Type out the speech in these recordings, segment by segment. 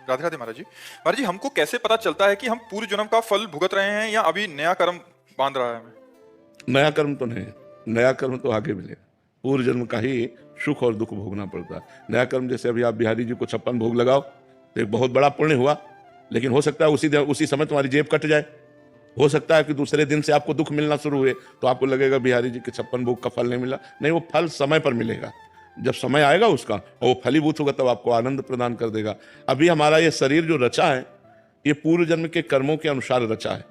राधे राधे महाराज जी। महाराज जी, हमको कैसे पता चलता है कि हम पूर्व जन्म का फल भुगत रहे हैं या अभी नया कर्म बांध रहा है हमें? नया कर्म तो नहीं, नया कर्म तो आगे मिलेगा। पूर्व जन्म का ही सुख और दुख भोगना पड़ता है। नया कर्म जैसे अभी आप बिहारी जी को 56 भोग लगाओ तो एक बहुत बड़ा पुण्य हुआ, लेकिन हो सकता है उसी समय तुम्हारी जेब कट जाए। हो सकता है कि दूसरे दिन से आपको दुख मिलना शुरू हुए तो आपको लगेगा बिहारी जी के 56 भोग का फल नहीं मिला। नहीं, वो फल समय पर मिलेगा। जब समय आएगा उसका और वो फलीभूत होगा तब आपको आनंद प्रदान कर देगा। अभी हमारा ये शरीर जो रचा है ये पूर्व जन्म के कर्मों के अनुसार रचा है।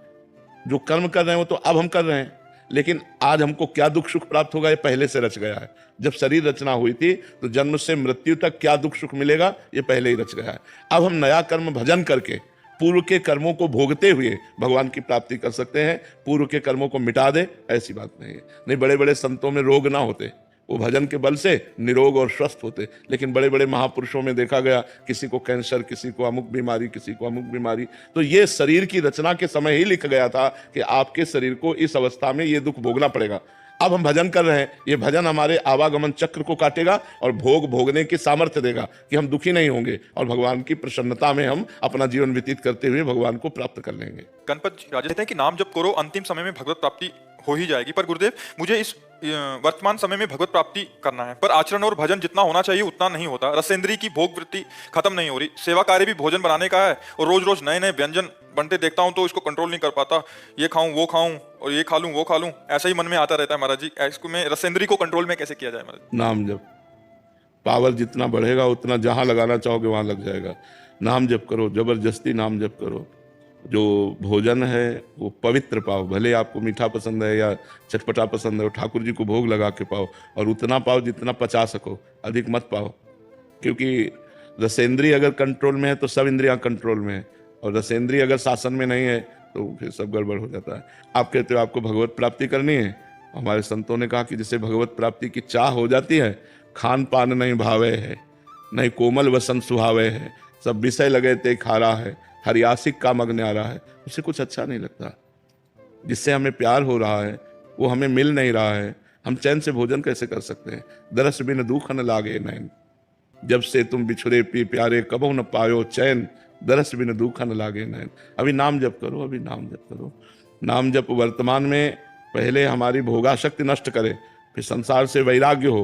जो कर्म कर रहे हैं वो तो अब हम कर रहे हैं, लेकिन आज हमको क्या दुख सुख प्राप्त होगा ये पहले से रच गया है। जब शरीर रचना हुई थी तो जन्म से मृत्यु तक क्या दुख सुख मिलेगा ये पहले ही रच गया है। अब हम नया कर्म भजन करके पूर्व के कर्मों को भोगते हुए भगवान की प्राप्ति कर सकते हैं। पूर्व के कर्मों को मिटा दे ऐसी बात नहीं है। नहीं, बड़े बड़े संतों में रोग ना होते, वो भजन के बल से निरोग और स्वस्थ होते, लेकिन बड़े बड़े महापुरुषों में देखा गया किसी को कैंसर, किसी को अमुक बीमारी, किसी को अमुक बीमारी। तो ये शरीर की रचना के समय ही लिखा गया था कि आपके शरीर को इस अवस्था में ये दुख भोगना पड़ेगा। अब हम भजन कर रहे हैं, ये भजन हमारे आवागमन चक्र को काटेगा और भोग भोगने की सामर्थ्य देगा कि हम दुखी नहीं होंगे और भगवान की प्रसन्नता में हम अपना जीवन व्यतीत करते हुए भगवान को प्राप्त कर लेंगे। गणपत जी राजा कहते हैं कि नाम जप करो, अंतिम समय में भगवत प्राप्ति हो ही जाएगी। पर गुरुदेव, मुझे इस वर्तमान समय में भगवत प्राप्ति करना है, पर आचरण और भजन जितना होना चाहिए उतना नहीं होता। रसेंद्री की भोग वृत्ति खत्म नहीं हो रही। सेवा कार्य भी भोजन बनाने का है और रोज रोज नए नए व्यंजन बनते देखता हूँ तो इसको कंट्रोल नहीं कर पाता। ये खाऊं वो खाऊं और ये खा लूं वो खा लूं, ऐसा ही मन में आता रहता है महाराज जी। इसको मैं रसेंद्री को कंट्रोल में कैसे किया जाए महाराज? नाम जप, पावर जितना बढ़ेगा उतना जहां लगाना चाहोगे वहां लग जाएगा। नाम जप करो, जबरदस्ती नाम जप करो। जो भोजन है वो पवित्र पाओ, भले आपको मीठा पसंद है या चटपटा पसंद है, वो ठाकुर जी को भोग लगा के पाओ और उतना पाओ जितना पचा सको, अधिक मत पाओ। क्योंकि रसेंद्री अगर कंट्रोल में है तो सब इंद्रियां कंट्रोल में है, और रसेंद्री अगर शासन में नहीं है तो फिर सब गड़बड़ हो जाता है। आप कहते हो आपको भगवत प्राप्ति करनी है, हमारे संतों ने कहा कि जिसे भगवत प्राप्ति की चाह हो जाती है, खान पान नहीं भावे है, नहीं कोमल वसन सुहावे है, सब विषय लगे ते खारा है, हरियासिक का मग्न आ रहा है, उसे कुछ अच्छा नहीं लगता। जिससे हमें प्यार हो रहा है वो हमें मिल नहीं रहा है, हम चैन से भोजन कैसे कर सकते हैं? दरस बिन दुख न लागे नैन, जब से तुम बिछुड़े पी प्यारे कबहु न पायो चैन, दरस बिन दुख न लागे नैन। अभी नाम जप करो, अभी नाम जप करो। नाम जप वर्तमान में पहले हमारी भोगाशक्ति नष्ट करे, फिर संसार से वैराग्य हो।